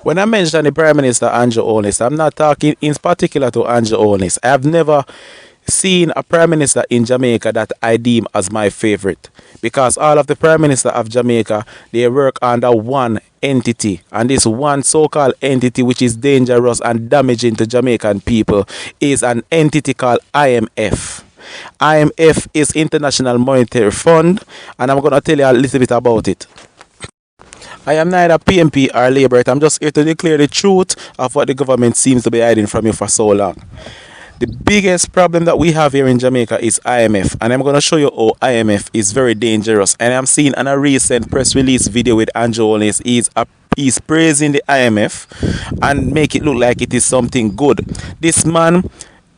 When I mention the Prime Minister Andrew Holness, I'm not talking in particular to Andrew Holness. I have never seen a Prime Minister in Jamaica that I deem as my favorite, because all of the Prime Minister of Jamaica, they work under one entity, and this one so-called entity which is dangerous and damaging to Jamaican people is an entity called IMF. IMF is International Monetary Fund, and I'm going to tell you a little bit about it. I am neither PMP or Labour. I'm just here to declare the truth of what the government seems to be hiding from you for so long. The biggest problem that we have here in Jamaica is IMF, and I'm going to show you how IMF is very dangerous. And I'm seeing in a recent press release video with Andrew Holness, he's praising the IMF and make it look like it is something good. This man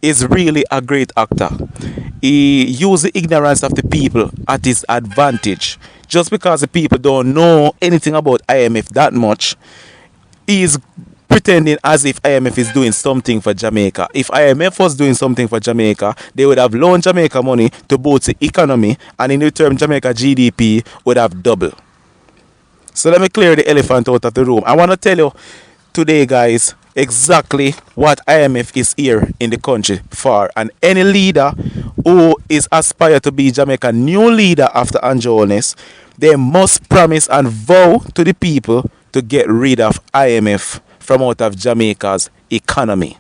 is really a great actor. He used the ignorance of the people at his advantage. Just because the people don't know anything about IMF that much, he's pretending as if IMF is doing something for Jamaica. If IMF was doing something for Jamaica, they would have loaned Jamaica money to boost the economy, and in return Jamaica GDP would have doubled. So let me clear the elephant out of the room. I want to tell you today, guys, exactly what IMF is here in the country for. And any leader who is aspired to be Jamaica's new leader after Andrew Holness, they must promise and vow to the people to get rid of IMF from out of Jamaica's economy.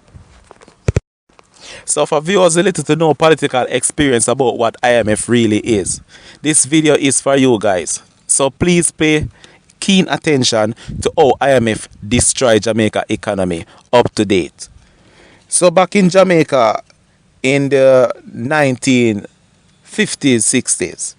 So for viewers a little to know political experience about what IMF really is, this video is for you guys. So please pay keen attention to how IMF destroyed Jamaica economy up to date. So back in Jamaica in the 1950s, 60s,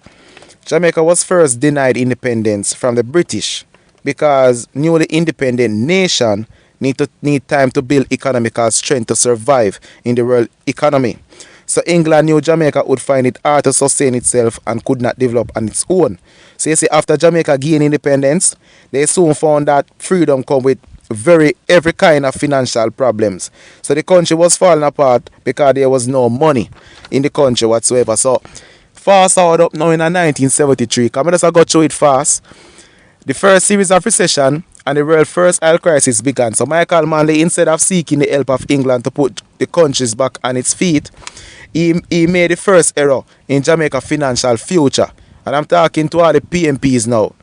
Jamaica was first denied independence from the British because newly independent nation need time to build economical strength to survive in the world economy. So England knew Jamaica would find it hard to sustain itself and could not develop on its own. So you see, after Jamaica gained independence, they soon found that freedom come with every kind of financial problems. So the country was falling apart because there was no money in the country whatsoever. So fast forward up now in 1973, come just go through it fast. The first series of recession and the world's first oil crisis began. So Michael Manley, instead of seeking the help of England to put the countries back on its feet, he made the first error in Jamaica's financial future. And I'm talking to all the PMPs now.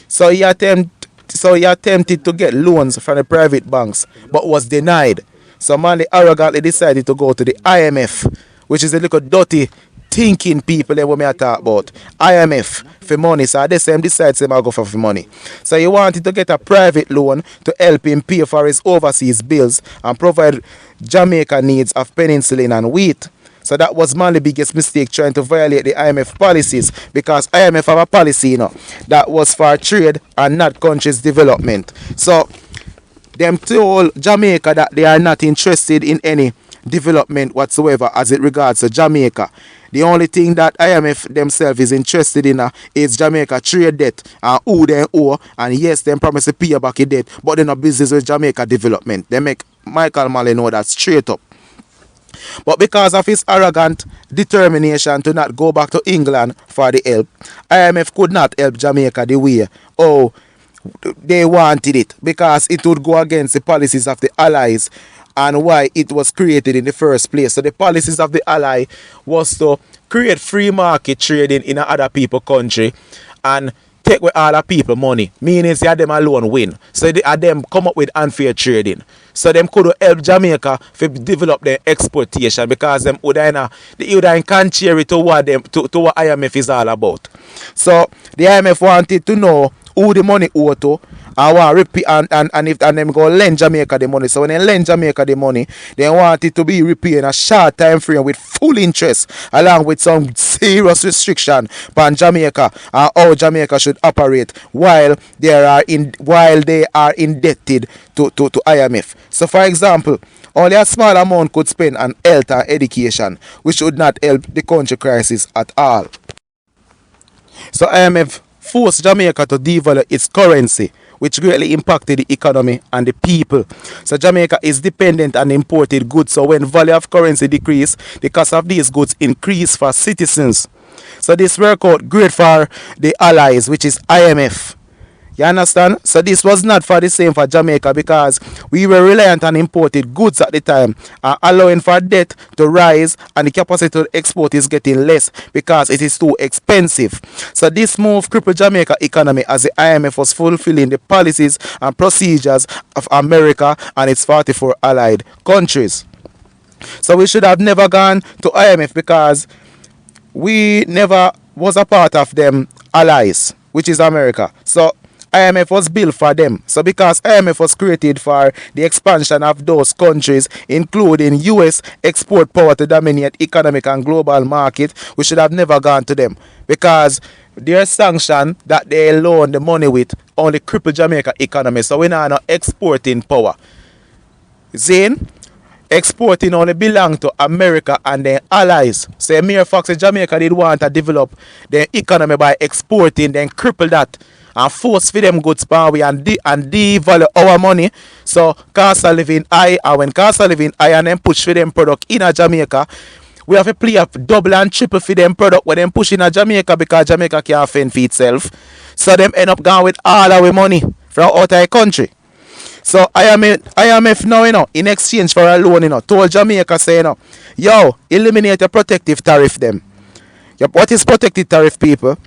So he attempted to get loans from the private banks, but was denied. So Manley arrogantly decided to go to the IMF, which is a little dirty thinking people that we talk about. IMF for money. So they same decides to go for money. So he wanted to get a private loan to help him pay for his overseas bills and provide Jamaica needs of penicillin and wheat. So that was Manley's biggest mistake, trying to violate the IMF policies, because IMF have a policy, that was for trade and not country's development. So them told Jamaica that they are not interested in any development whatsoever as it regards to Jamaica. The only thing that IMF themselves is interested in is Jamaica trade debt and who they owe, and yes, them promise to pay back a debt, but they're not business with Jamaica development. They make Michael Manley know that straight up. But because of his arrogant determination to not go back to England for the help, IMF could not help Jamaica the way they wanted it, because it would go against the policies of the Allies and why it was created in the first place. So the policies of the Ally was to create free market trading in other people's country and take away all the people money, meaning they them alone win. So they them come up with unfair trading. So them could help Jamaica to develop their exportation, because them would contrary to what IMF is all about. So the IMF wanted to know who the money owed to, and want repeat and them go lend Jamaica the money. So when they lend Jamaica the money, they want it to be repaid in a short time frame with full interest, along with some serious restriction on Jamaica and how Jamaica should operate while they are indebted to IMF. So for example, only a small amount could spend on health and education, which would not help the country crisis at all. So IMF forced Jamaica to devalue its currency, which greatly impacted the economy and the people. So Jamaica is dependent on imported goods. So when value of currency decrease, the cost of these goods increase for citizens. So this worked out great for the Allies, which is IMF. You understand? So this was not for the same for Jamaica because we were reliant on imported goods at the time, allowing for debt to rise and the capacity to export is getting less because it is too expensive. So this move crippled Jamaica economy as the IMF was fulfilling the policies and procedures of America and its 44 allied countries. So we should have never gone to IMF because we never was a part of them allies, which is America. So IMF was built for them. So because IMF was created for the expansion of those countries, including US export power to dominate economic and global market, we should have never gone to them. Because their sanction that they loan the money with only cripple Jamaica economy. So we're not exporting power. Zane, exporting only belong to America and their allies. So mere fact that Jamaica did want to develop their economy by exporting, then cripple that and force for them goods power and devalue our money. So cost of living high, and when cost of living high and then push for them product in a Jamaica, we have to play up double and triple for them product when them push in a Jamaica because Jamaica can't fend for itself. So them end up going with all our money from out of the country. So IMF now, in exchange for a loan, told Jamaica, say, yo, eliminate the protective tariff them. Yep, what is protective tariff, people?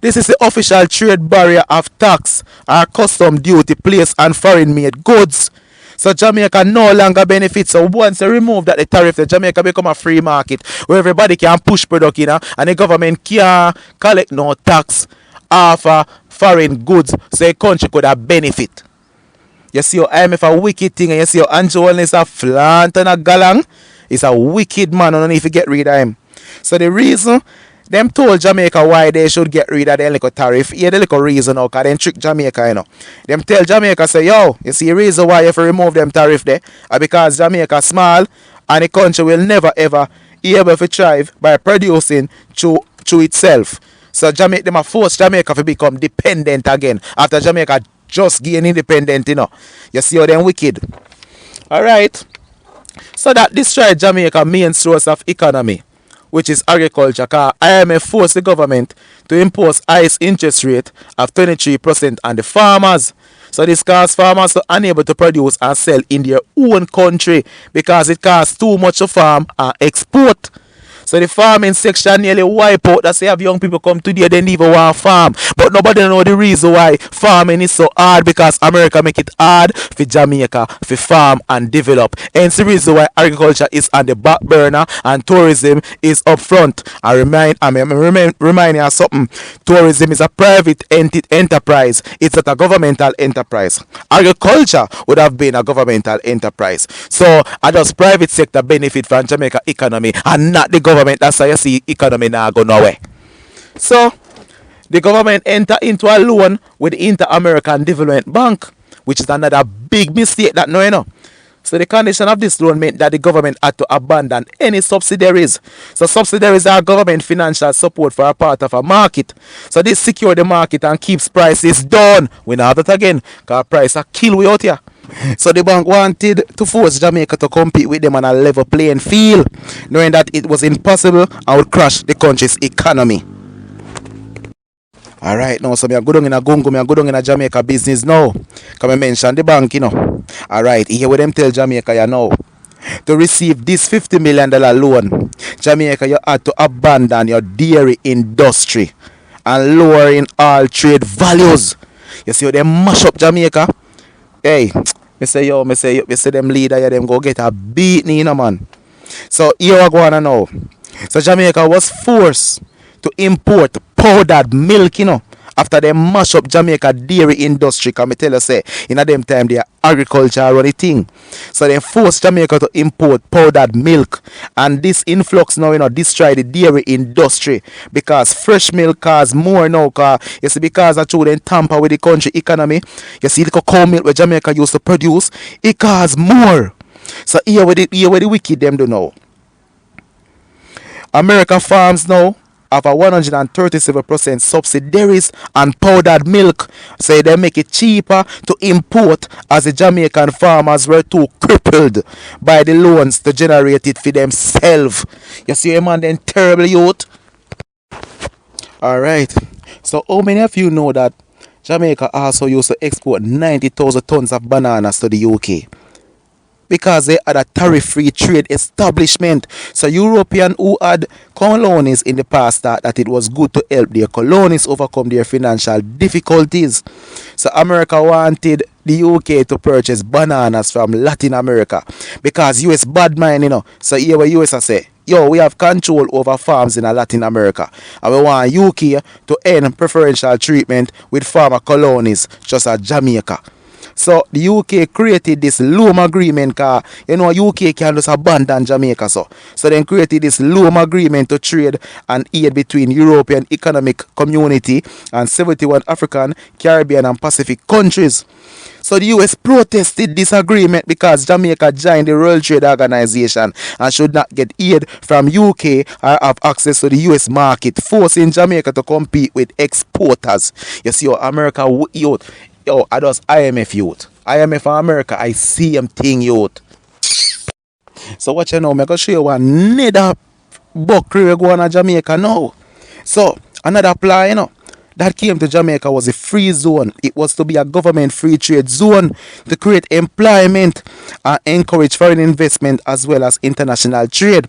This is the official trade barrier of tax or custom duty placed on foreign made goods. So Jamaica no longer benefits. So once they remove that the tariff, the Jamaica become a free market where everybody can push product in, and the government can't collect no tax off foreign goods. So a country could have benefit. You see how IMF a wicked thing, and you see how Andrew Holness a flaunt and a galang. He's a wicked man, I don't know if you get rid of him. So the reason them told Jamaica why they should get rid of the little tariff. Here the little reason now, because they trick Jamaica, Them tell Jamaica, say, yo, you see the reason why you have to remove them tariff there? Because Jamaica small and the country will never ever be able to thrive by producing through itself. So Jamaica, them a force Jamaica to become dependent again after Jamaica just gain independent, You see how them wicked. Alright. So that destroyed Jamaica's main source of economy, which is agriculture, because IMF forced the government to impose high interest rate of 23% on the farmers. So this caused farmers to unable to produce and sell in their own country because it costs too much to farm and export. So the farming section nearly wipe out. That's why have young people come today, they never want to farm. But nobody know the reason why farming is so hard, because America make it hard for Jamaica to farm and develop. Hence the reason why agriculture is on the back burner and tourism is up front. I remind you of something. Tourism is a private enterprise. It's not a governmental enterprise. Agriculture would have been a governmental enterprise. So I just private sector benefit from Jamaica economy and not the government. That's why you see economy now go nowhere. So the government enter into a loan with the Inter-American Development Bank, which is another big mistake that no. So the condition of this loan meant that the government had to abandon any subsidiaries. So subsidiaries are government financial support for a part of a market. So this secure the market and keeps prices down. We know that again, because price are kill we out here. So the bank wanted to force Jamaica to compete with them on a level playing field, knowing that it was impossible and would crash the country's economy. Alright, now, so I go down in a Gungo, I go down in a Jamaica business now. Come and mention the bank, Alright, here with them tell Jamaica, to receive this $50 million loan, Jamaica, you had to abandon your dairy industry and lowering all trade values. You see how they mash up Jamaica? Hey, me say them leader, them go get a beating, man. So here we go on now. So Jamaica was forced to import powdered milk, after they mash up Jamaica dairy industry. Can me tell you, say, in a them time, their agriculture run a thing. So they forced Jamaica to import powdered milk. And this influx now, destroy the dairy industry. Because fresh milk costs more now. You see, because I told them tamper with the country economy. You see, the cow milk where Jamaica used to produce, it costs more. So here where the wicked them do now. America farms now have a 137% subsidiaries on powdered milk. So they make it cheaper to import, as the Jamaican farmers were too crippled by the loans to generate it for themselves. You see, man, then terrible youth. Alright. So how many of you know that Jamaica also used to export 90,000 tons of bananas to the UK because they had a tariff-free trade establishment. So Europeans who had colonies in the past thought that it was good to help their colonies overcome their financial difficulties. So America wanted the UK to purchase bananas from Latin America because US bad mind, So here what US say, yo, we have control over farms in Latin America, and we want UK to end preferential treatment with farmer colonies just as Jamaica. So the UK created this loan agreement because UK can just abandon Jamaica. So they created this loan agreement to trade and aid between European Economic Community and 71 African, Caribbean and Pacific countries. So the US protested this agreement because Jamaica joined the World Trade Organization and should not get aid from UK or have access to the US market, forcing Jamaica to compete with exporters. You see, America youth. Yo, I just IMF youth. IMF for America, I see them thing youth. So what I'm going to show you one another buckry going to Jamaica now. So, another plan, that came to Jamaica was a free zone. It was to be a government free trade zone to create employment and encourage foreign investment as well as international trade.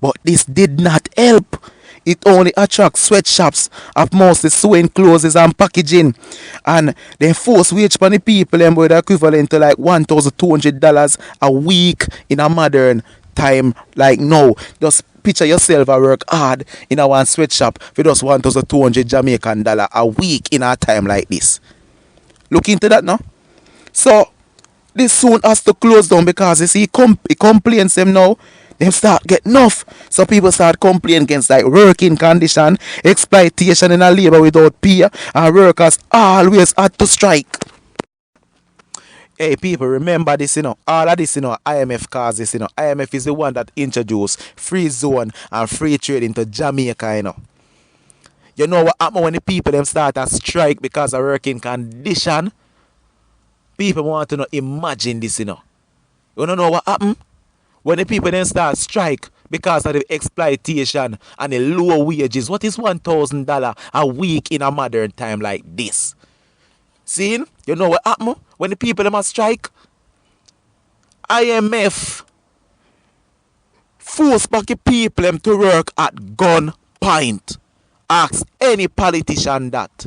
But this did not help. It only attracts sweatshops of mostly sewing clothes and packaging. And they force wage for the people with the equivalent to like $1,200 a week in a modern time like now. Just picture yourself a work hard in a one sweatshop for just $1,200 Jamaican dollar a week in a time like this. Look into that now. So this soon has to close down because you see it complains them now. Them start get enough. So people start complaining against like working condition, exploitation in a labor without pay, and workers always had to strike. Hey people, remember this, all of this, IMF cause this, IMF is the one that introduced free zone and free trade into Jamaica, You know what happen when the people them start a strike because of working condition? People want to imagine this, You don't know what happened? When the people then start strike because of the exploitation and the low wages, what is $1,000 a week in a modern time like this? See? You know what happened? When the people them strike, IMF force back the people them to work at gunpoint. Ask any politician that.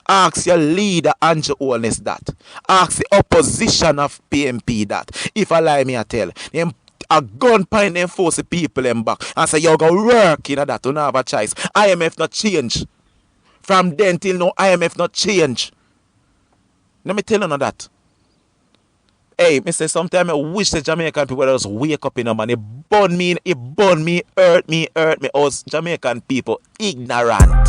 Ask your leader Andrew Holness that. Ask the opposition of PMP that. If I lie me I tell them. A gunpoint them force the people them back and say you're gonna work that you don't have a choice. IMF not change. From then till now IMF not change. Let me tell you that. Hey, me say sometimes I wish the Jamaican people just wake up man. It burn me, hurt me, us Jamaican people ignorant.